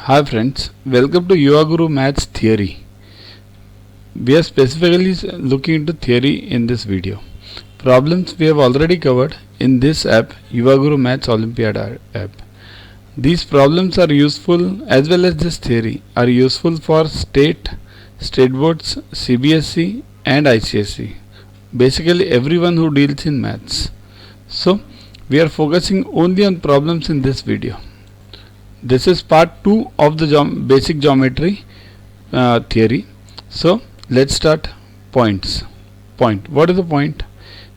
Hi friends, welcome to Yuva Maths Theory. We are specifically looking into theory in this video. Problems we have already covered in this app, Yuva Maths Olympiad app. These problems are useful as well as this theory are useful for state boards, CBSE and ICSE. Basically everyone who deals in maths. So we are focusing only on problems in this video. This is part 2 of the basic geometry theory. So let's start. Points. Point. What is the point?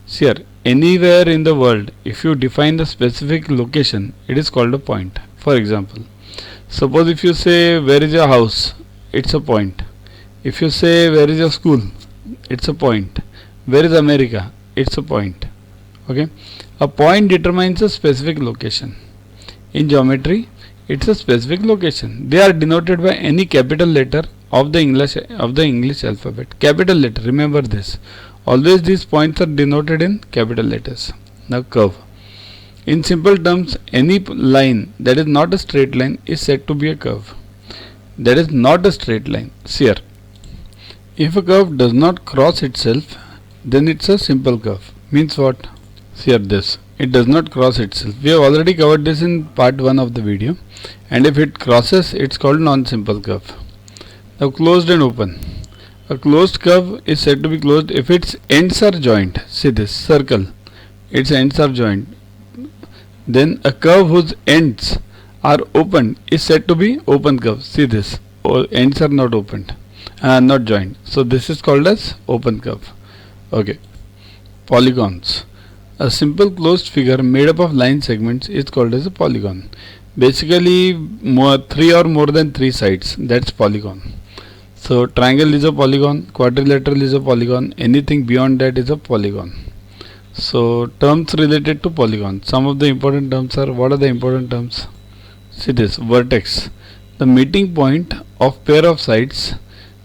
See here, anywhere in the world, if you define the specific location, it is called a point. For example, suppose if you say where is your house, it's a point. If you say where is your school, it's a point. Where is America, it's a point. Okay, a point determines a specific location. In geometry, it's a specific location. They are denoted by any capital letter of the English alphabet. Capital letter, remember this. Always these points are denoted in capital letters. Now curve. In simple terms, any line that is not a straight line is said to be a curve. That is not a straight line. See here. If a curve does not cross itself, then it's a simple curve. Means what? See here this. It does not cross itself. We have already covered this in part 1 of the video. And if it crosses, it's called non-simple curve. Now closed and open. A closed curve is said to be closed if its ends are joined. See this circle. Its ends are joined. Then a curve whose ends are opened is said to be open curve. See this. Ends are not opened. Not joined. So this is called as open curve. Okay. Polygons. A simple closed figure made up of line segments is called as a polygon. Basically, 3 or more than 3 sides, that's polygon. So triangle is a polygon, quadrilateral is a polygon, anything beyond that is a polygon. So terms related to polygon. Some of the important terms are, what are the important terms? See this, vertex. The meeting point of pair of sides,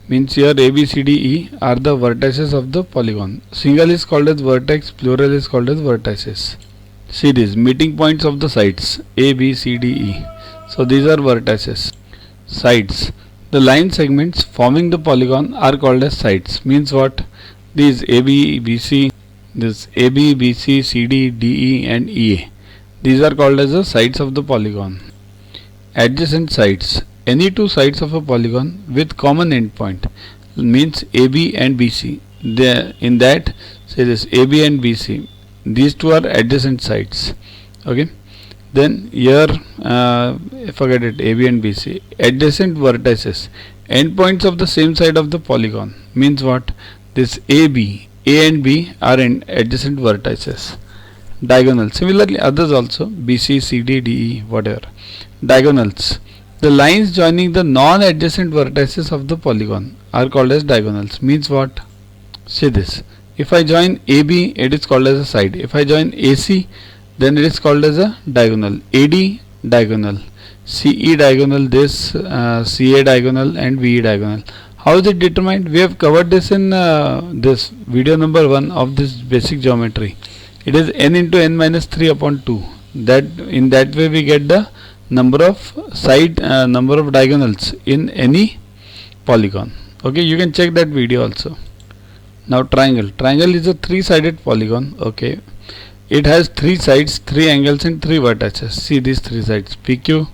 means here A, B, C, D, E are the vertices of the polygon. Single is called as vertex, plural is called as vertices. See these meeting points of the sides A, B, C, D, E. So these are vertices. Sides. The line segments forming the polygon are called as sides. Means what? These A, B, B, C, this A, B, B, C, C, D, D, E and E, A. These are called as the sides of the polygon. Adjacent sides. Any two sides of a polygon with common endpoint means AB and BC. In that, say this AB and BC. These two are adjacent sides. Okay. Then here, forget it. AB and BC. Adjacent vertices. Endpoints of the same side of the polygon means what? This AB, A and B are in adjacent vertices. Diagonal. Similarly, others also BC, CD, DE, whatever. Diagonals. The lines joining the non-adjacent vertices of the polygon are called as diagonals. Means what? See this. If I join AB, it is called as a side. If I join AC, then it is called as a diagonal. AD diagonal, CE diagonal, this CA diagonal and VE diagonal. How is it determined? We have covered this in this video number 1 of this basic geometry. It is n into n minus 3 upon 2. That in that way we get the number of number of diagonals in any polygon. Okay, you can check that video also. Now triangle. Triangle is a 3-sided polygon. Okay, it has 3 sides, 3 angles and 3 vertices. See these 3 sides, PQ,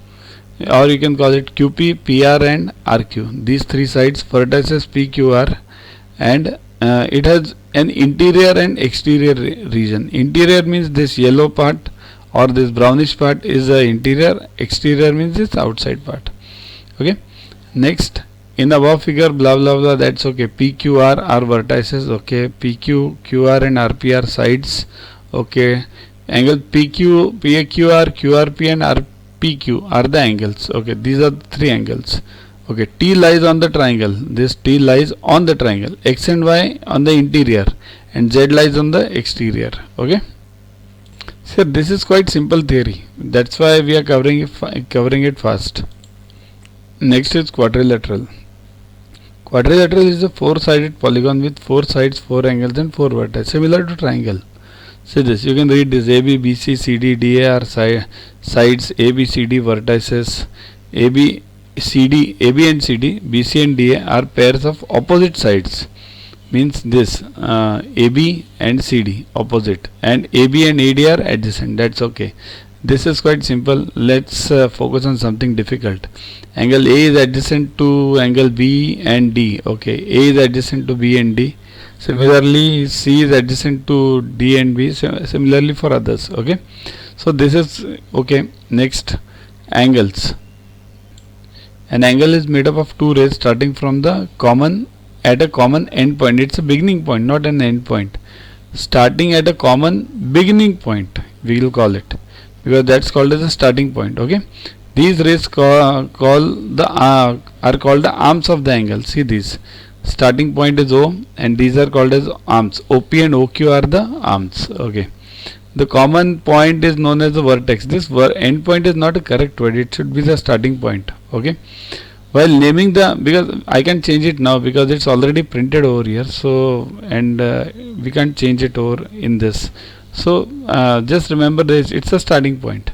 or you can call it QP, PR and RQ. These 3 sides, vertices PQR, and it has an interior and exterior region. Interior means this yellow part or this brownish part is the interior. Exterior means this outside part. Okay. Next, in above figure, blah blah blah, that's okay. PQR are vertices. Okay. PQ, QR and RP are sides. Okay. Angle PQ, PQR, QRP and RPQ are the angles. Okay. These are the 3 angles. Okay. T lies on the triangle. This T lies on the triangle. X and Y on the interior and Z lies on the exterior. Okay. So this is quite simple theory. That's why we are covering it fast. Next is quadrilateral. Quadrilateral is a 4-sided polygon with 4 sides, 4 angles and 4 vertices, similar to triangle. See this, you can read this: AB, BC, CD, DA are sides, ABCD vertices, AB CD, AB and CD, BC and DA are pairs of opposite sides. Means this AB and CD opposite, and AB and AD are adjacent. That's okay. This is quite simple. Let's focus on something difficult. Angle A is adjacent to angle B and D. Okay, A is adjacent to B and D. Similarly, C is adjacent to D and B. Similarly for others. Okay, so this is okay. Next, angles. An angle is made up of two rays starting from the common at a common end point. It's a beginning point, not an end point. Starting at a common beginning point, we will call it, because that's called as a starting point. Okay, these rays are called the arms of the angle. See, this starting point is O, and these are called as arms. OP and OQ are the arms. Okay, the common point is known as the vertex. This end point is not a correct word. It should be the starting point. Okay, while naming the, because I can change it now because it's already printed over here, so and we can't change it over in this. So just remember this, it's a starting point.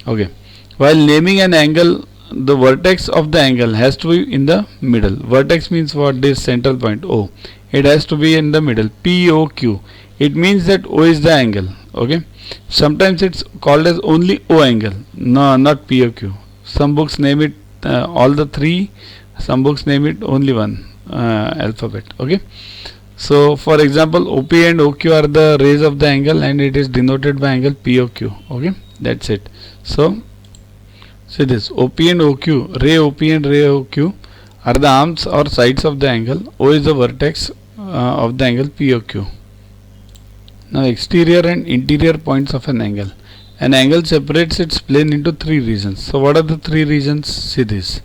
Okay, while naming an angle, the vertex of the angle has to be in the middle. Vertex means what? This central point O, it has to be in the middle. POQ, it means that O is the angle. Okay, sometimes it's called as only O angle, no, not POQ. Some books name it all the three, some books name it only one alphabet. Okay, so for example, OP and OQ are the rays of the angle, and it is denoted by angle POQ. Okay, that's it. So see this, OP and OQ, ray OP and ray OQ are the arms or sides of the angle. O is the vertex of the angle POQ. Now, exterior and interior points of an angle. An angle separates its plane into three regions. So what are the three regions? See this.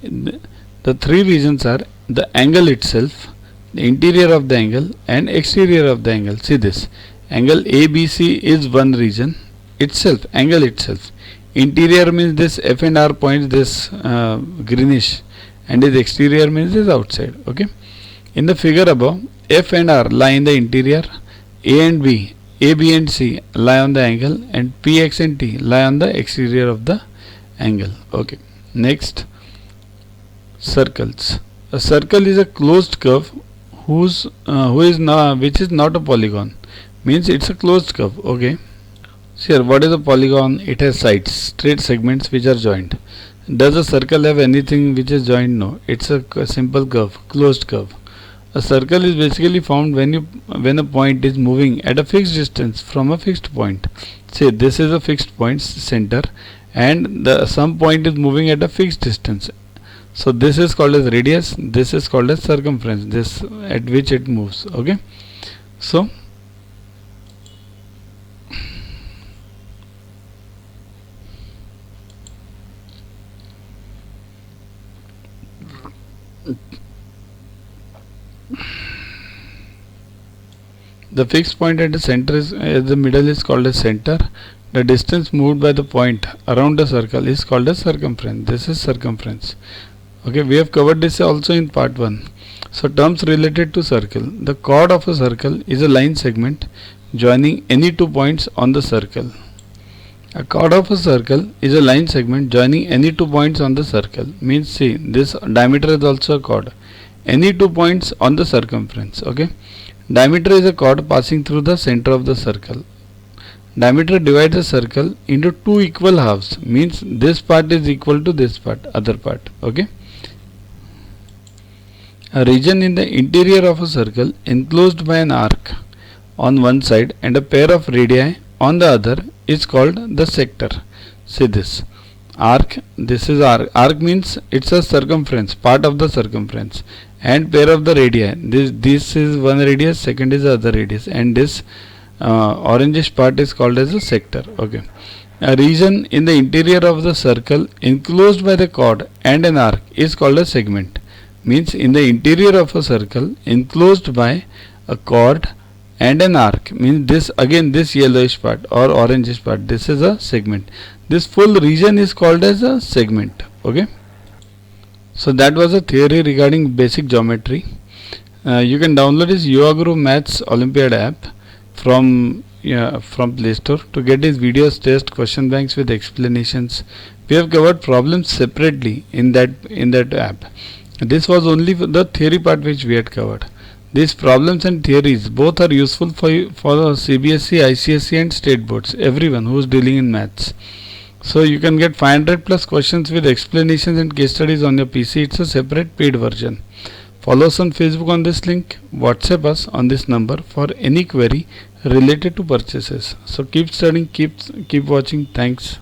The three regions are the angle itself, the interior of the angle, and exterior of the angle. See this. Angle ABC is one region itself, angle itself. Interior means this F and R points, this greenish, and this exterior means this outside. Okay. In the figure above, F and R lie in the interior, A and B, AB and C lie on the angle, and PX and T lie on the exterior of the angle. Okay. Next, circles. A circle is a closed curve which is not a polygon. Means it's a closed curve. Okay. So here, what is a polygon? It has sides, straight segments which are joined. Does a circle have anything which is joined? No. It's a simple curve, closed curve. A circle is basically formed when a point is moving at a fixed distance from a fixed point. Say this is a fixed point center, and some point is moving at a fixed distance. So this is called as radius. This is called as circumference. This at which it moves. Okay. So the fixed point at the center is the middle is called as center. The distance moved by the point around the circle is called as circumference. This is circumference. Okay, we have covered this also in part 1. So terms related to circle. The chord of a circle is a line segment joining any two points on the circle. A chord of a circle is a line segment joining any two points on the circle. Means, see, this diameter is also a chord. Any two points on the circumference. Okay. Diameter is a chord passing through the center of the circle. Diameter divides the circle into two equal halves. Means this part is equal to this part, other part. Okay. A region in the interior of a circle enclosed by an arc on one side and a pair of radii on the other is called the sector. See this. Arc, this is arc. Arc means it's a circumference, part of the circumference, and pair of the radii. This is one radius, second is the other radius, and this orangish part is called as a sector. Okay. A region in the interior of the circle enclosed by the chord and an arc is called a segment. Means in the interior of a circle enclosed by a chord and an arc, means this again, this yellowish part or orangish part, this is a segment. This full region is called as a segment. Okay. So that was a theory regarding basic geometry. You can download this Yuva Guru Maths Olympiad app from from Play Store to get these videos, test question banks with explanations. We have covered problems separately in that app. This was only the theory part which we had covered. These problems and theories both are useful for CBSE, ICSE and state boards, everyone who is dealing in maths. So you can get 500 plus questions with explanations and case studies on your PC. It's a separate paid version. Follow us on Facebook on this link. WhatsApp us on this number for any query related to purchases. So keep studying, keep watching. Thanks.